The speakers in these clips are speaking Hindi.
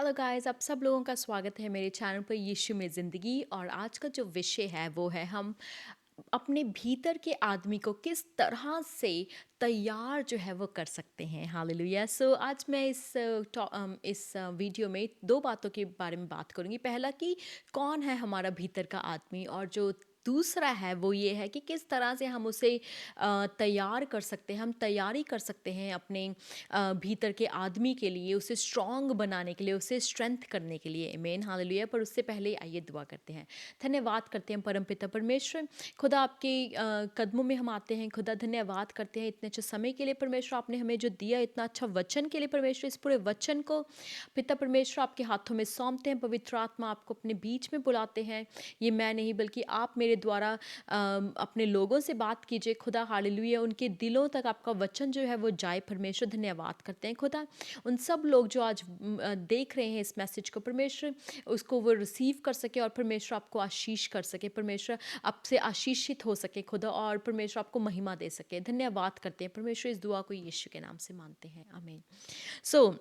हेलो गाइस, आप सब लोगों का स्वागत है मेरे चैनल पर यीशु में ज़िंदगी। और आज का जो विषय है वो है हम अपने भीतर के आदमी को किस तरह से तैयार जो है वो कर सकते हैं। हालेलुया। सो आज मैं इस वीडियो में दो बातों के बारे में बात करूंगी। पहला कि कौन है हमारा भीतर का आदमी, और जो दूसरा है वो ये है कि किस तरह से हम उसे तैयार कर सकते हैं, हम तैयारी कर सकते हैं अपने भीतर के आदमी के लिए, उसे स्ट्रांग बनाने के लिए, उसे स्ट्रेंथ करने के लिए। आमीन, हालेलुया। पर उससे पहले आइए दुआ करते हैं। धन्यवाद करते हैं परमपिता परमेश्वर, खुदा आपके कदमों में हम आते हैं। खुदा धन्यवाद करते हैं इतने अच्छे समय के लिए परमेश्वर, आपने हमें जो दिया इतना अच्छा वचन के लिए परमेश्वर। इस पूरे वचन को पिता परमेश्वर आपके हाथों में सौंपते हैं। पवित्र आत्मा आपको अपने बीच में बुलाते हैं। ये मैं नहीं बल्कि आप मेरे द्वारा अपने लोगों से बात कीजिए खुदा। हालेलुया। उनके दिलों तक आपका वचन जो है वो जाए परमेश्वर। धन्यवाद करते हैं खुदा उन सब लोग जो आज देख रहे हैं इस मैसेज को परमेश्वर, उसको वो रिसीव कर सके और परमेश्वर आपको आशीष कर सके। परमेश्वर आपसे आशीषित हो सके खुदा, और परमेश्वर आपको महिमा दे सके। धन्यवाद करते हैं परमेश्वर। इस दुआ को यीशु के नाम से मानते हैं, आमीन। सो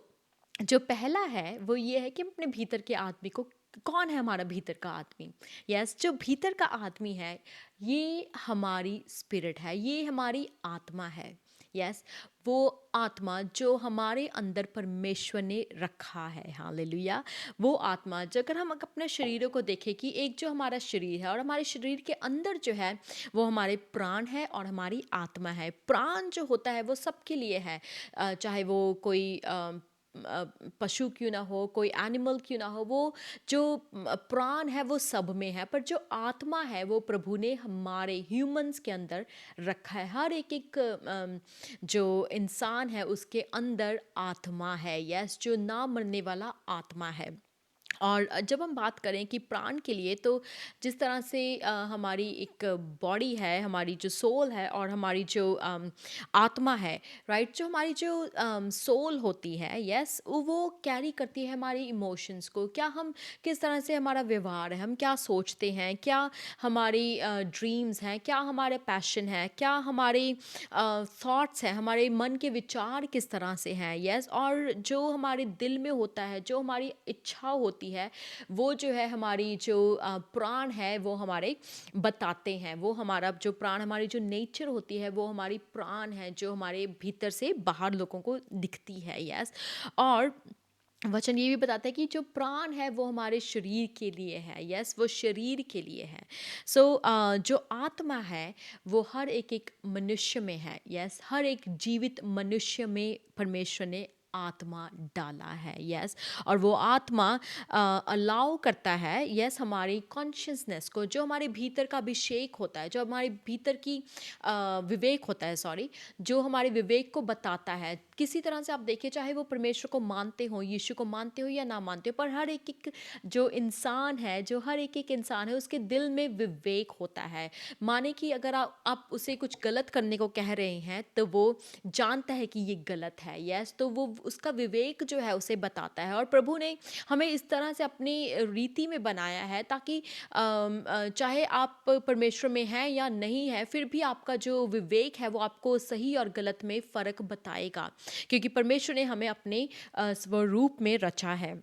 जो पहला है वो ये है कि हम अपने भीतर के आदमी को, कौन है हमारा भीतर का आदमी। यस, जो भीतर का आदमी है ये हमारी स्पिरिट है, ये हमारी आत्मा है। यस, वो आत्मा जो हमारे अंदर परमेश्वर ने रखा है। हालेलुया। वो आत्मा, जो अगर हम अपने शरीरों को देखें कि एक जो हमारा शरीर है और हमारे शरीर के अंदर जो है वो हमारे प्राण है और हमारी आत्मा है। प्राण जो होता है वो सबके लिए है, चाहे वो कोई पशु क्यों ना हो, कोई एनिमल क्यों ना हो, वो जो प्राण है वो सब में है। पर जो आत्मा है वो प्रभु ने हमारे ह्यूमंस के अंदर रखा है। हर एक एक जो इंसान है उसके अंदर आत्मा है। यस, जो ना मरने वाला आत्मा है। और जब हम बात करें कि प्राण के लिए, तो जिस तरह से हमारी एक बॉडी है, हमारी जो सोल है और हमारी जो आत्मा है, राइट, जो हमारी जो सोल होती है, यस, वो कैरी करती है हमारी इमोशंस को। क्या हम, किस तरह से हमारा व्यवहार है, हम क्या सोचते हैं, क्या हमारी ड्रीम्स हैं, क्या हमारे पैशन है, क्या हमारे थॉट्स हैं, हमारे मन के विचार किस तरह से हैं। यस, और जो हमारे दिल में होता है, जो हमारी इच्छा होती है, वो जो है हमारी जो प्राण है वो हमारे बताते हैं। वो हमारा जो प्राण, हमारी जो नेचर होती है वो हमारी प्राण है, जो हमारे भीतर से बाहर लोगों को दिखती है। यस, और वचन ये भी बताता है कि जो प्राण है वो हमारे शरीर के लिए है। यस, वो शरीर के लिए है। सो जो आत्मा है वो हर एक एक मनुष्य में है। यस, हर एक जीवित मनुष्य में परमेश्वर ने आत्मा डाला है। यस, और वो आत्मा अलाउ करता है, यस, हमारी कॉन्शियसनेस को, जो हमारे भीतर का अभिषेक होता है, जो हमारे भीतर की विवेक होता है, सॉरी, जो हमारे विवेक को बताता है। किसी तरह से आप देखिए, चाहे वो परमेश्वर को मानते हो, यीशु को मानते हो या ना मानते हो, पर हर एक एक जो इंसान है, जो हर एक एक इंसान है, उसके दिल में विवेक होता है। माने कि अगर आप उसे कुछ गलत करने को कह रहे हैं तो वो जानता है कि ये गलत है। यस, तो वो उसका विवेक जो है उसे बताता है। और प्रभु ने हमें इस तरह से अपनी रीति में बनाया है ताकि चाहे आप परमेश्वर में हैं या नहीं है, फिर भी आपका जो विवेक है वो आपको सही और गलत में फ़र्क बताएगा, क्योंकि परमेश्वर ने हमें अपने स्वरूप में रचा है।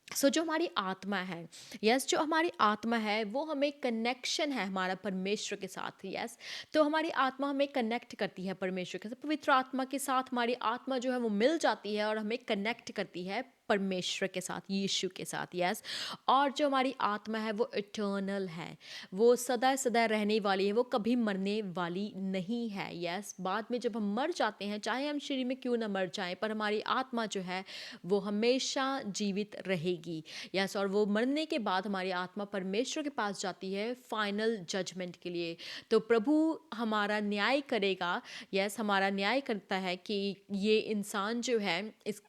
जो हमारी आत्मा है, यस, जो हमारी आत्मा है वो हमें कनेक्शन है हमारा परमेश्वर के साथ। यस, तो हमारी आत्मा हमें कनेक्ट करती है परमेश्वर के साथ। पवित्र आत्मा के साथ हमारी आत्मा जो है वो मिल जाती है और हमें कनेक्ट करती है परमेश्वर के साथ, यीशु के साथ। यस, और जो हमारी आत्मा है वो इटर्नल है, वो सदा सदा रहने वाली है, वो कभी मरने वाली नहीं है। यस, बाद में जब हम मर जाते हैं, चाहे हम शरीर में क्यों ना मर जाएं, पर हमारी आत्मा जो है वो हमेशा जीवित रहेगी। यस, और वो मरने के बाद हमारी आत्मा परमेश्वर के पास जाती है फाइनल जजमेंट के लिए। तो प्रभु हमारा न्याय करेगा। यस, हमारा न्याय करता है कि ये इंसान जो है इस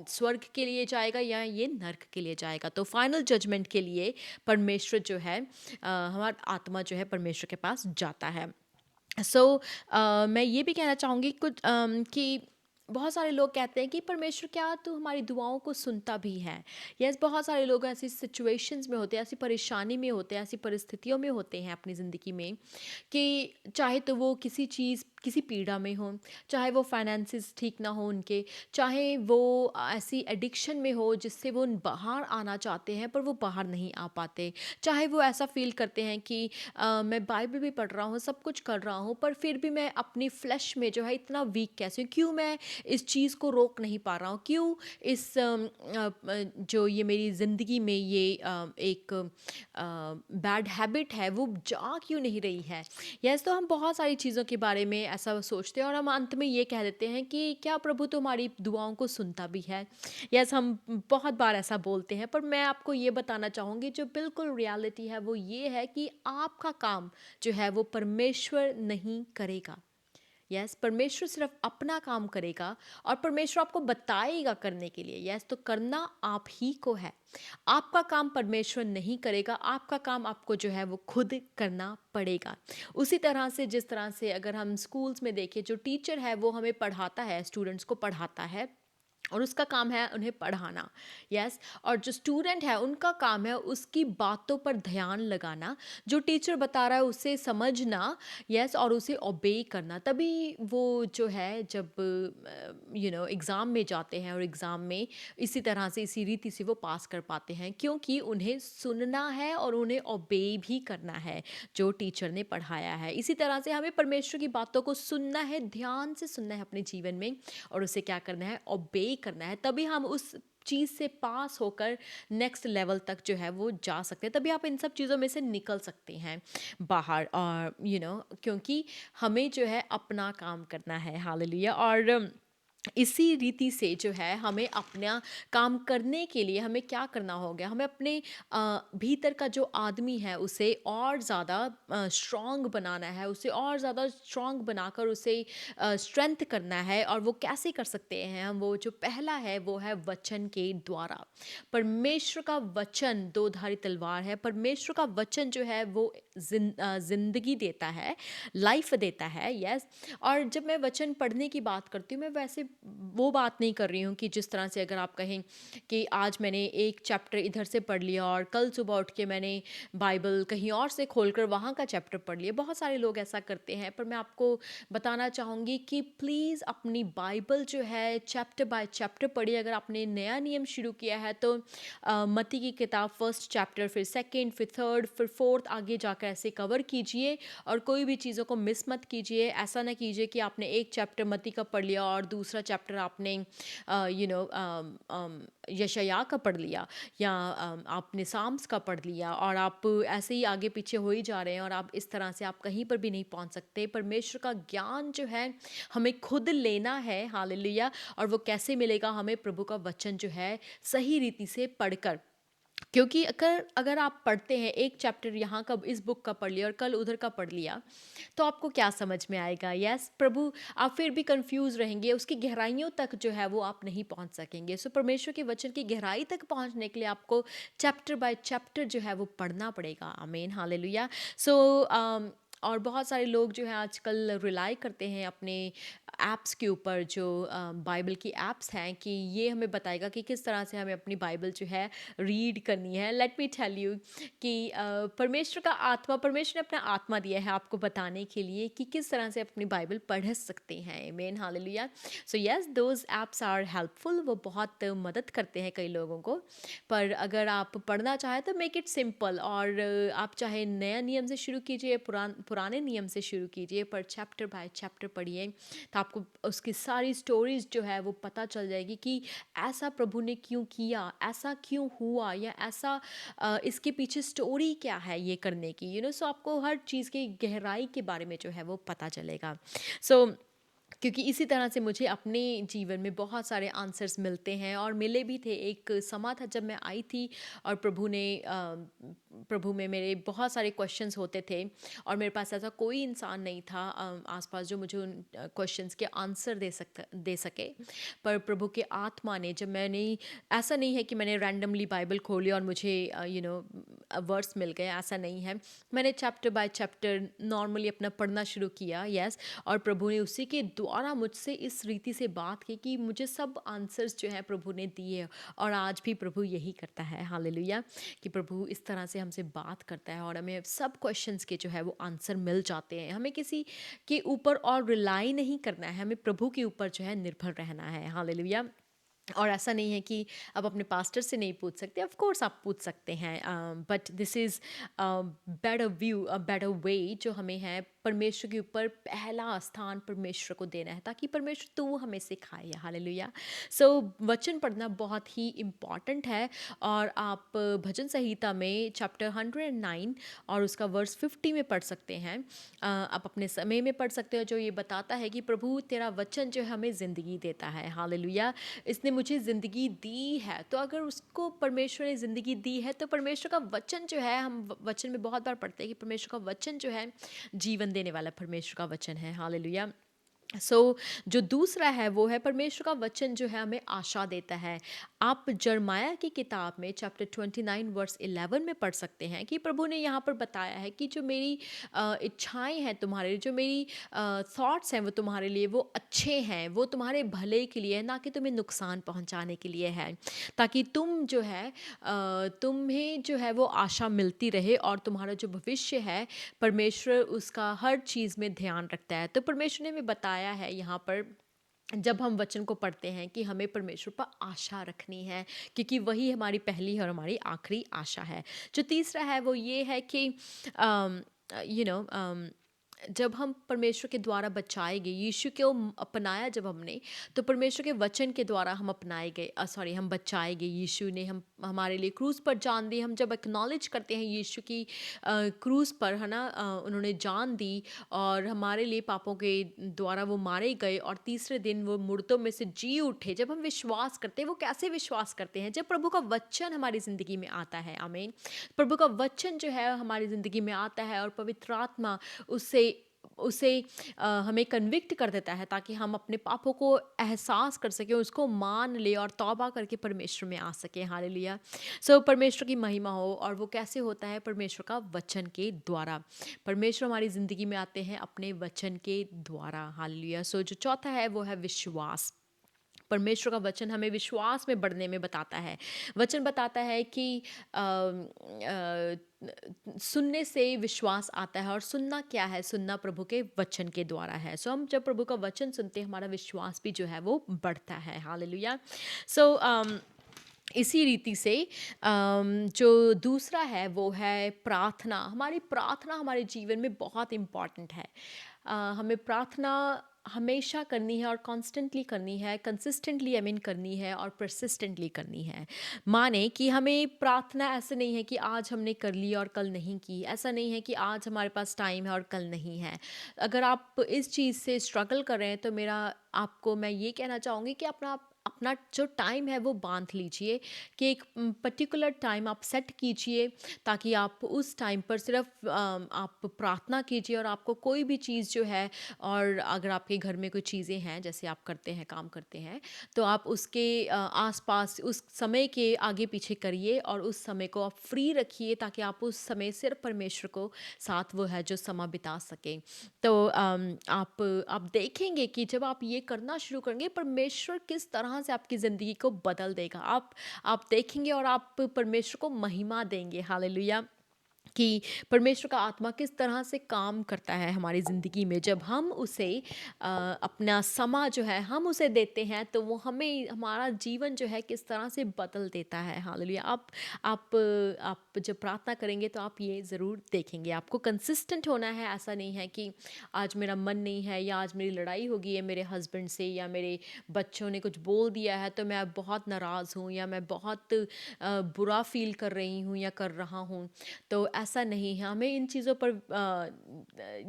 स्वर्ग के लिए जाएगा या ये नर्क के लिए जाएगा। तो फाइनल जजमेंट के लिए परमेश्वर जो है, हमारा आत्मा जो है परमेश्वर के पास जाता है। मैं ये भी कहना चाहूँगी कुछ कि बहुत सारे लोग कहते हैं कि परमेश्वर क्या तो हमारी दुआओं को सुनता भी है। यस, बहुत सारे लोग ऐसी सिचुएशंस में होते हैं, ऐसी परेशानी में होते हैं, ऐसी परिस्थितियों में होते हैं अपनी ज़िंदगी में कि चाहे तो वो किसी चीज़ किसी पीड़ा में हों, चाहे वो फाइनेंसेस ठीक ना हो उनके, चाहे वो ऐसी एडिक्शन में हो जिससे वो बाहर आना चाहते हैं पर वो बाहर नहीं आ पाते, चाहे वो ऐसा फ़ील करते हैं कि मैं बाइबल भी पढ़ रहा हूँ, सब कुछ कर रहा हूँ, पर फिर भी मैं अपनी फ्लैश में जो है इतना वीक कैसे हूँ? क्यों मैं इस चीज़ को रोक नहीं पा रहा हूँ? क्यों इस जो ये मेरी ज़िंदगी में ये एक बैड हैबिट है वो जा क्यों नहीं रही है? यस, तो हम बहुत सारी चीज़ों के बारे में ऐसा सोचते हैं और हम अंत में ये कह देते हैं कि क्या प्रभु तो हमारी दुआओं को सुनता भी है? यस, हम बहुत बार ऐसा बोलते हैं, पर मैं आपको ये बताना चाहूँगी जो बिल्कुल रियलिटी है वो ये है कि आपका काम जो है वो परमेश्वर नहीं करेगा। यस, परमेश्वर सिर्फ अपना काम करेगा और परमेश्वर आपको बताएगा करने के लिए। यस, तो करना आप ही को है। आपका काम परमेश्वर नहीं करेगा, आपका काम आपको जो है वो खुद करना पड़ेगा। उसी तरह से जिस तरह से अगर हम स्कूल्स में देखें, जो टीचर है वो हमें पढ़ाता है, स्टूडेंट्स को पढ़ाता है और उसका काम है उन्हें पढ़ाना। यस, और जो स्टूडेंट है उनका काम है उसकी बातों पर ध्यान लगाना, जो टीचर बता रहा है उसे समझना। यस, और उसे ओबे करना, तभी वो जो है जब एग्ज़ाम में जाते हैं और एग्ज़ाम में इसी तरह से इसी रीति से वो पास कर पाते हैं, क्योंकि उन्हें सुनना है और उन्हें ओबे भी करना है जो टीचर ने पढ़ाया है। इसी तरह से हमें परमेश्वर की बातों को सुनना है, ध्यान से सुनना है अपने जीवन में और उसे क्या करना है, ओबे करना है, तभी हम उस चीज़ से पास होकर नेक्स्ट लेवल तक जो है वो जा सकते हैं, तभी आप इन सब चीज़ों में से निकल सकते हैं बाहर। और क्योंकि हमें जो है अपना काम करना है, हालेलुया। और इसी रीति से जो है हमें अपना काम करने के लिए हमें क्या करना होगा, हमें अपने भीतर का जो आदमी है उसे और ज़्यादा स्ट्रॉन्ग बनाना है, उसे और ज़्यादा स्ट्रॉन्ग बनाकर उसे स्ट्रेंथ करना है। और वो कैसे कर सकते हैं हम? वो जो पहला है वो है वचन के द्वारा। परमेश्वर का वचन दो धारी तलवार है। परमेश्वर का वचन जो है वो जिंदगी देता है, लाइफ देता है। यस, और जब मैं वचन पढ़ने की बात करती हूँ, मैं वैसे वो बात नहीं कर रही हूँ कि जिस तरह से अगर आप कहें कि आज मैंने एक चैप्टर इधर से पढ़ लिया और कल सुबह उठ के मैंने बाइबल कहीं और से खोलकर वहाँ का चैप्टर पढ़ लिया। बहुत सारे लोग ऐसा करते हैं, पर मैं आपको बताना चाहूँगी कि प्लीज़ अपनी बाइबल जो है चैप्टर बाय चैप्टर पढ़िए। अगर आपने नया नियम शुरू किया है तो मत्ती की किताब फर्स्ट चैप्टर, फिर सेकंड, फिर थर्ड, फिर फोर्थ, आगे जाकर ऐसे कवर कीजिए और कोई भी चीज़ों को मिस मत कीजिए। ऐसा ना कीजिए कि आपने एक चैप्टर मत्ती का पढ़ लिया और दूसरा चैप्टर आपने यशायाह का पढ़ लिया या आपने साम्स का पढ़ लिया और आप ऐसे ही आगे पीछे हो ही जा रहे हैं और आप इस तरह से आप कहीं पर भी नहीं पहुंच सकते। परमेश्वर का ज्ञान जो है हमें खुद लेना है, हालेलुया। और वो कैसे मिलेगा? हमें प्रभु का वचन जो है सही रीति से पढ़कर। क्योंकि अगर अगर आप पढ़ते हैं एक चैप्टर यहाँ का इस बुक का पढ़ लिया और कल उधर का पढ़ लिया, तो आपको क्या समझ में आएगा? यस, प्रभु, आप फिर भी कंफ्यूज रहेंगे, उसकी गहराइयों तक जो है वो आप नहीं पहुंच सकेंगे। सो परमेश्वर के वचन की गहराई तक पहुंचने के लिए आपको चैप्टर बाय चैप्टर जो है वो पढ़ना पड़ेगा। आमीन, हालेलुया। सो और बहुत सारे लोग जो है आजकल रिलाई करते हैं अपने ऐप्स के ऊपर, जो बाइबल की ऐप्स हैं, कि ये हमें बताएगा कि किस तरह से हमें अपनी बाइबल जो है रीड करनी है। लेट मी टेल यू कि परमेश्वर का आत्मा, परमेश्वर ने अपना आत्मा दिया है आपको बताने के लिए कि किस तरह से अपनी बाइबल पढ़ सकते हैं। आमीन, हालेलुया। So yes, those apps are helpful, वो बहुत मदद करते हैं कई लोगों को। पर अगर आप पढ़ना चाहें तो मेक इट सिंपल, और आप चाहे नया नियम से शुरू कीजिए, पुराने नियम से शुरू कीजिए, पर चैप्टर बाय चैप्टर पढ़िए, तो आपको उसकी सारी स्टोरीज जो है वो पता चल जाएगी कि ऐसा प्रभु ने क्यों किया, ऐसा क्यों हुआ, या ऐसा इसके पीछे स्टोरी क्या है ये करने की। सो आपको हर चीज़ की गहराई के बारे में जो है वो पता चलेगा। सो क्योंकि इसी तरह से मुझे अपने जीवन में बहुत सारे आंसर्स मिलते हैं और मिले भी थे। एक समा था जब मैं आई थी और प्रभु में मेरे बहुत सारे क्वेश्चंस होते थे और मेरे पास ऐसा कोई इंसान नहीं था आसपास जो मुझे उन क्वेश्चंस के आंसर दे सके। पर प्रभु के आत्मा ने, जब मैंने, ऐसा नहीं है कि मैंने रैंडमली बाइबल खोली और मुझे वर्स मिल गए, ऐसा नहीं है। मैंने चैप्टर बाय चैप्टर नॉर्मली अपना पढ़ना शुरू किया, यस। और प्रभु ने उसी के द्वारा मुझसे इस रीति से बात की कि मुझे सब आंसर्स जो है प्रभु ने दिए। और आज भी प्रभु यही करता है, हालेलुया, कि प्रभु इस तरह से हमसे बात करता है और हमें सब क्वेश्चंस के जो है वो आंसर मिल जाते हैं। हमें किसी के ऊपर और रिलाई नहीं करना है, हमें प्रभु के ऊपर जो है निर्भर रहना है, हालेलुया। और ऐसा नहीं है कि आप अपने पास्टर से नहीं पूछ सकते, ऑफ कोर्स आप पूछ सकते हैं, but this is better view, a better way जो हमें है परमेश्वर के ऊपर पहला स्थान परमेश्वर को देना है, ताकि परमेश्वर तू हमें सिखाए, हालेलुया। सो वचन पढ़ना बहुत ही इम्पॉर्टेंट है। और आप भजन संहिता में चैप्टर 109 और उसका वर्स 50 में पढ़ सकते हैं। आप अपने समय में पढ़ सकते हो, जो ये बताता है कि प्रभु तेरा वचन जो है हमें ज़िंदगी देता है, हालेलुया। इसने मुझे ज़िंदगी दी है, तो अगर उसको परमेश्वर ने ज़िंदगी दी है तो परमेश्वर का वचन जो है, हम वचन में बहुत बार पढ़ते हैं कि परमेश्वर का वचन जो है जीवन देने वाला परमेश्वर का वचन है, हालेलुया। जो दूसरा है वो है परमेश्वर का वचन जो है हमें आशा देता है। आप जरमाया की किताब में चैप्टर 29 वर्स 11 में पढ़ सकते हैं कि प्रभु ने यहाँ पर बताया है कि जो मेरी इच्छाएं हैं तुम्हारे लिए, जो मेरी थॉट्स हैं वो तुम्हारे लिए वो अच्छे हैं, वो तुम्हारे भले के लिए है, ना कि तुम्हें नुकसान पहुँचाने के लिए है, ताकि तुम जो है तुम्हें जो है वो आशा मिलती रहे और तुम्हारा जो भविष्य है परमेश्वर उसका हर चीज़ में ध्यान रखता है। तो परमेश्वर ने हमें बताया है यहाँ पर, जब हम वचन को पढ़ते हैं, कि हमें परमेश्वर पर आशा रखनी है, क्योंकि वही हमारी पहली और हमारी आखिरी आशा है। जो तीसरा है वो ये है कि यू नो जब हम परमेश्वर के द्वारा बचाए गए, यीशु को अपनाया जब हमने, तो परमेश्वर के वचन के द्वारा हम अपनाए गए, हम बचाए गए। यीशु ने हम हमारे लिए क्रूस पर जान दी। हम जब एक्नॉलेज करते हैं यीशु की क्रूस पर, है ना, उन्होंने जान दी और हमारे लिए पापों के द्वारा वो मारे गए और तीसरे दिन वो मुर्दों में से जी उठे। जब हम विश्वास करते हैं, वो कैसे विश्वास करते हैं? जब प्रभु का वचन हमारी ज़िंदगी में आता है, आमीन। प्रभु का वचन जो है हमारी ज़िंदगी में आता है और पवित्र आत्मा उससे उसे हमें कन्विक्ट कर देता है, ताकि हम अपने पापों को एहसास कर सकें, उसको मान ले और तौबा करके परमेश्वर में आ सकें, हालेलुया। परमेश्वर की महिमा हो। और वो कैसे होता है? परमेश्वर का वचन के द्वारा। परमेश्वर हमारी ज़िंदगी में आते हैं अपने वचन के द्वारा, हालेलुया। जो चौथा है वो है विश्वास। परमेश्वर का वचन हमें विश्वास में बढ़ने में बताता है। वचन बताता है कि सुनने से विश्वास आता है, और सुनना क्या है? सुनना प्रभु के वचन के द्वारा है। हम जब प्रभु का वचन सुनते हैं, हमारा विश्वास भी जो है वो बढ़ता है, हालेलुया। सो इसी रीति से जो दूसरा है वो है प्रार्थना। हमारी प्रार्थना हमारे जीवन में बहुत इम्पॉर्टेंट है। हमें प्रार्थना हमेशा करनी है और कॉन्स्टेंटली करनी है, कंसिस्टेंटली आई मीन करनी है और परसिस्टेंटली करनी है। माने कि हमें प्रार्थना ऐसे नहीं है कि आज हमने कर ली और कल नहीं की, ऐसा नहीं है कि आज हमारे पास टाइम है और कल नहीं है। अगर आप इस चीज़ से स्ट्रगल कर रहे हैं, तो मेरा आपको मैं ये कहना चाहूँगी कि अपना अपना जो टाइम है वो बांध लीजिए, कि एक पर्टिकुलर टाइम आप सेट कीजिए, ताकि आप उस टाइम पर सिर्फ आप प्रार्थना कीजिए। और आपको कोई भी चीज़ जो है, और अगर आपके घर में कोई चीज़ें हैं, जैसे आप करते हैं, काम करते हैं, तो आप उसके आसपास उस समय के आगे पीछे करिए और उस समय को आप फ्री रखिए, ताकि आप उस समय सिर्फ परमेश्वर को साथ वो है जो समय बिता सकें। तो आप देखेंगे कि जब आप ये करना शुरू करेंगे, परमेश्वर किस तरह से आपकी ज़िंदगी को बदल देगा। आप देखेंगे और आप परमेश्वर को महिमा देंगे, हालेलुया। कि परमेश्वर का आत्मा किस तरह से काम करता है हमारी ज़िंदगी में, जब हम उसे अपना समा जो है हम उसे देते हैं, तो वो हमें हमारा जीवन जो है किस तरह से बदल देता है, हालेलुया। आप जब प्रार्थना करेंगे तो आप ये ज़रूर देखेंगे। आपको कंसिस्टेंट होना है। ऐसा नहीं है कि आज मेरा मन नहीं है, या आज मेरी लड़ाई हो गई है मेरे हस्बैंड से, या मेरे बच्चों ने कुछ बोल दिया है तो मैं अब बहुत नाराज़ हूँ, या मैं बहुत बुरा फील कर रही हूँ या कर रहा हूँ। तो ऐसा नहीं है। हमें इन चीज़ों पर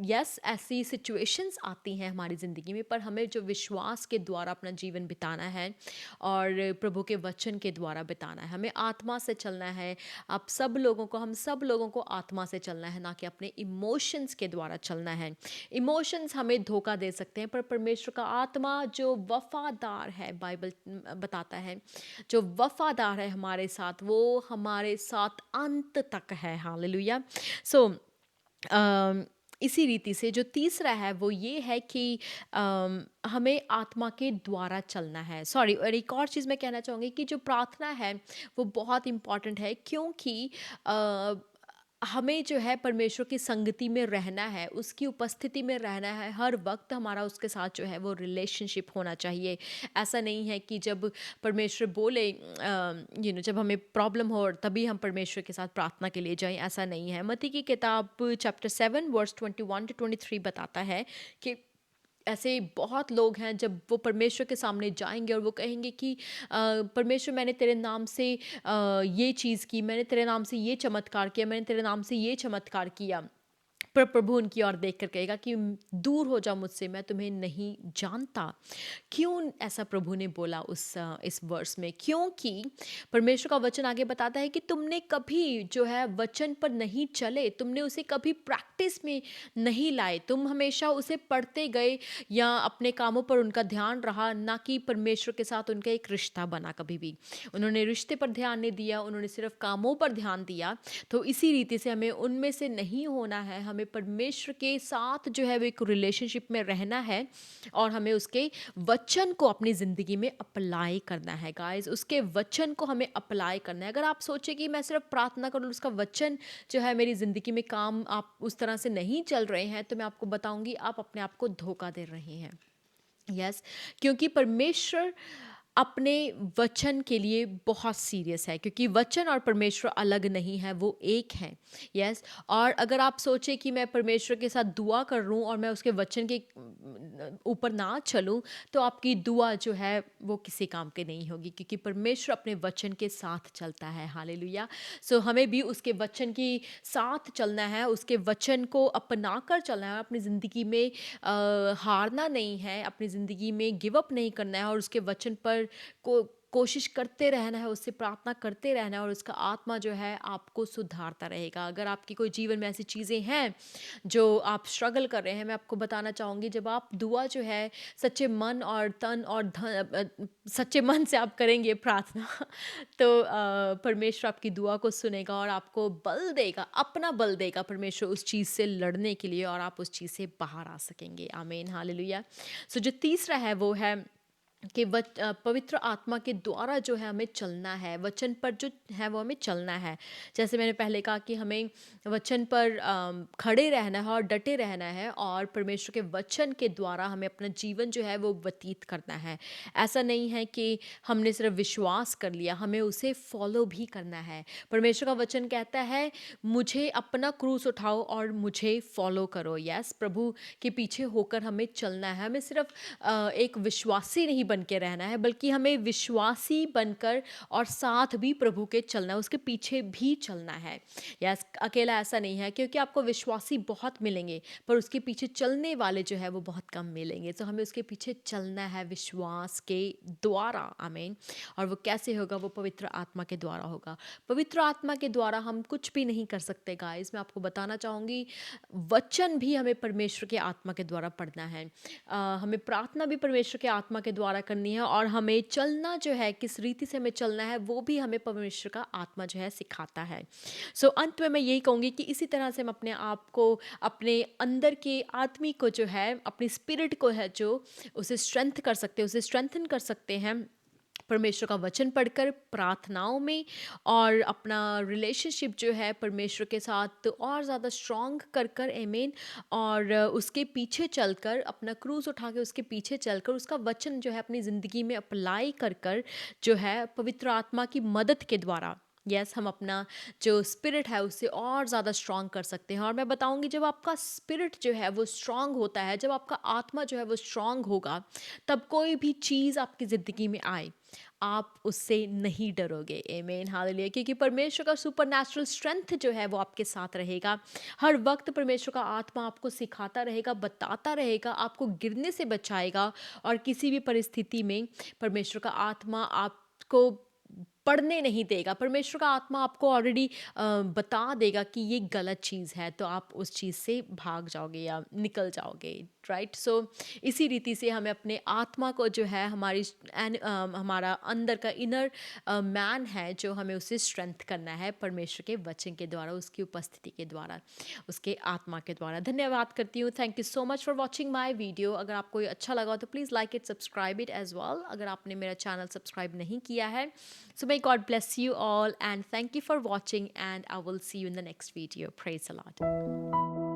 यस, ऐसी सिचुएशंस आती हैं हमारी ज़िंदगी में, पर हमें जो विश्वास के द्वारा अपना जीवन बिताना है और प्रभु के वचन के द्वारा बिताना है। हमें आत्मा से चलना है। हम सब लोगों को आत्मा से चलना है, ना कि अपने इमोशंस के द्वारा चलना है। इमोशंस हमें धोखा दे सकते हैं, पर परमेश्वर का आत्मा जो वफ़ादार है, बाइबल बताता है, जो वफ़ादार है हमारे साथ, वो हमारे साथ अंत तक है। हालेलुया! सो इसी रीति से जो तीसरा है वो ये है कि हमें आत्मा के द्वारा चलना है। सॉरी, और एक और चीज़ मैं कहना चाहूँगी कि जो प्रार्थना है वो बहुत इम्पॉर्टेंट है, क्योंकि अ, हमें जो है परमेश्वर की संगति में रहना है, उसकी उपस्थिति में रहना है, हर वक्त हमारा उसके साथ जो है वो रिलेशनशिप होना चाहिए। ऐसा नहीं है कि जब परमेश्वर बोले, जब हमें प्रॉब्लम हो और तभी हम परमेश्वर के साथ प्रार्थना के लिए जाएं, ऐसा नहीं है। मत्ती की किताब चैप्टर 7 वर्स 21 टू 23 बताता है कि ऐसे बहुत लोग हैं, जब वो परमेश्वर के सामने जाएंगे और वो कहेंगे कि परमेश्वर, मैंने तेरे नाम से ये चीज़ की, मैंने तेरे नाम से ये चमत्कार किया, मैंने तेरे नाम से ये चमत्कार किया, पर प्रभु उनकी ओर देखकर कहेगा कि दूर हो जाओ मुझसे, मैं तुम्हें नहीं जानता। क्यों ऐसा प्रभु ने बोला इस वर्स में? क्योंकि परमेश्वर का वचन आगे बताता है कि तुमने कभी जो है वचन पर नहीं चले, तुमने उसे कभी प्रैक्टिस में नहीं लाए, तुम हमेशा उसे पढ़ते गए या अपने कामों पर उनका ध्यान रहा, ना कि परमेश्वर के साथ उनका एक रिश्ता बना। कभी भी उन्होंने रिश्ते पर ध्यान नहीं दिया, उन्होंने सिर्फ कामों पर ध्यान दिया। तो इसी रीति से हमें उनमें से नहीं होना है। हमें परमेश्वर के साथ जो है वो एक रिलेशनशिप में रहना है और हमें उसके वचन को अपनी ज़िंदगी में अप्लाई करना है। गाइस, उसके वचन को हमें अप्लाई करना है। अगर आप सोचे कि मैं सिर्फ प्रार्थना करूँ, उसका वचन जो है मेरी ज़िंदगी में काम आप उस तरह से नहीं चल रहे हैं, तो मैं आपको बताऊंगी आप अपने आप को धोखा दे रहे हैं। यस, क्योंकि परमेश्वर अपने वचन के लिए बहुत सीरियस है, क्योंकि वचन और परमेश्वर अलग नहीं है, वो एक हैं। यस, और अगर आप सोचें कि मैं परमेश्वर के साथ दुआ कर लूँ और मैं उसके वचन के ऊपर ना चलूँ, तो आपकी दुआ जो है वो किसी काम की नहीं होगी, क्योंकि परमेश्वर अपने वचन के साथ चलता है। हालेलुया! सो हमें भी उसके वचन के साथ चलना है, उसके वचन को अपना कर चलना है, अपनी ज़िंदगी में हारना नहीं है, अपनी ज़िंदगी में गिव अप नहीं करना है और उसके वचन पर कोशिश करते रहना है, उससे प्रार्थना करते रहना है, और उसका आत्मा जो है आपको सुधारता रहेगा। अगर आपकी कोई जीवन में ऐसी चीज़ें हैं जो आप स्ट्रगल कर रहे हैं, मैं आपको बताना चाहूँगी, जब आप दुआ जो है सच्चे मन और तन और सच्चे मन से आप करेंगे प्रार्थना तो परमेश्वर आपकी दुआ को सुनेगा और आपको बल देगा, अपना बल देगा परमेश्वर उस चीज़ से लड़ने के लिए, और आप उस चीज़ से बाहर आ सकेंगे। आमीन, हालेलुया। सो जो तीसरा है वो है कि पवित्र आत्मा के द्वारा जो है हमें चलना है, वचन पर जो है वो हमें चलना है। जैसे मैंने पहले कहा कि हमें वचन पर खड़े रहना है और डटे रहना है, और परमेश्वर के वचन के द्वारा हमें अपना जीवन जो है वो व्यतीत करना है। ऐसा नहीं है कि हमने सिर्फ विश्वास कर लिया, हमें उसे फॉलो भी करना है। परमेश्वर का वचन कहता है, मुझे अपना क्रूस उठाओ और मुझे फॉलो करो। यस, प्रभु के पीछे होकर हमें चलना है। हमें सिर्फ एक विश्वासी नहीं बन के रहना है, बल्कि हमें विश्वासी बनकर और साथ भी प्रभु के चलना है, उसके पीछे भी चलना है। यस, अकेला ऐसा नहीं है, क्योंकि आपको विश्वासी बहुत मिलेंगे पर उसके पीछे चलने वाले जो है वो बहुत कम मिलेंगे। तो हमें उसके पीछे चलना है विश्वास के द्वारा। आमीन। और वो कैसे होगा? वो पवित्र आत्मा के द्वारा होगा। पवित्र आत्मा के द्वारा हम कुछ भी नहीं कर सकते गाइस। मैं आपको बताना चाहूँगी, वचन भी हमें परमेश्वर के आत्मा के द्वारा पढ़ना है। हमें प्रार्थना भी परमेश्वर के आत्मा के द्वारा करनी है, और हमें चलना जो है, किस रीति से हमें चलना है, वो भी हमें परमेश्वर का आत्मा जो है सिखाता है। सो अंत में मैं यही कहूँगी कि इसी तरह से हम अपने आप को, अपने अंदर के आदमी को जो है, अपनी स्पिरिट को है जो, उसे स्ट्रेंथ कर सकते हैं, उसे स्ट्रेंथन कर सकते हैं परमेश्वर का वचन पढ़कर, प्रार्थनाओं में, और अपना रिलेशनशिप जो है परमेश्वर के साथ और ज़्यादा स्ट्रॉन्ग कर कर। आमीन। और उसके पीछे चलकर, अपना क्रूस उठा के उसके पीछे चलकर, उसका वचन जो है अपनी ज़िंदगी में अप्लाई कर कर जो है पवित्र आत्मा की मदद के द्वारा, यस, हम अपना जो स्पिरिट है उससे और ज़्यादा स्ट्रॉन्ग कर सकते हैं। और मैं बताऊंगी, जब आपका स्पिरिट जो है वो स्ट्रॉन्ग होता है, जब आपका आत्मा जो है वो स्ट्रॉन्ग होगा, तब कोई भी चीज़ आपकी ज़िंदगी में आए, आप उससे नहीं डरोगे। आमीन, हालेलुया। क्योंकि परमेश्वर का सुपरनैचुरल स्ट्रेंथ जो है वो आपके साथ रहेगा। हर वक्त परमेश्वर का आत्मा आपको सिखाता रहेगा, बताता रहेगा, आपको गिरने से बचाएगा, और किसी भी परिस्थिति में परमेश्वर का आत्मा आपको पढ़ने नहीं देगा। परमेश्वर का आत्मा आपको ऑलरेडी बता देगा कि ये गलत चीज़ है, तो आप उस चीज़ से भाग जाओगे या निकल जाओगे, राइट? सो इसी रीति से हमें अपने आत्मा को जो है, हमारा अंदर का इनर मैन है, जो हमें उसे स्ट्रेंथ करना है परमेश्वर के वचन के द्वारा, उसकी उपस्थिति के द्वारा, उसके आत्मा के द्वारा। धन्यवाद करती हूँ। Thank you so much for watching my video. अगर आपको ये अच्छा लगा तो please like it, subscribe it as well, अगर आपने मेरा चैनल सब्सक्राइब नहीं किया है। So may God bless you all, and thank you for watching, and I will see you in the next video. Praise the Lord.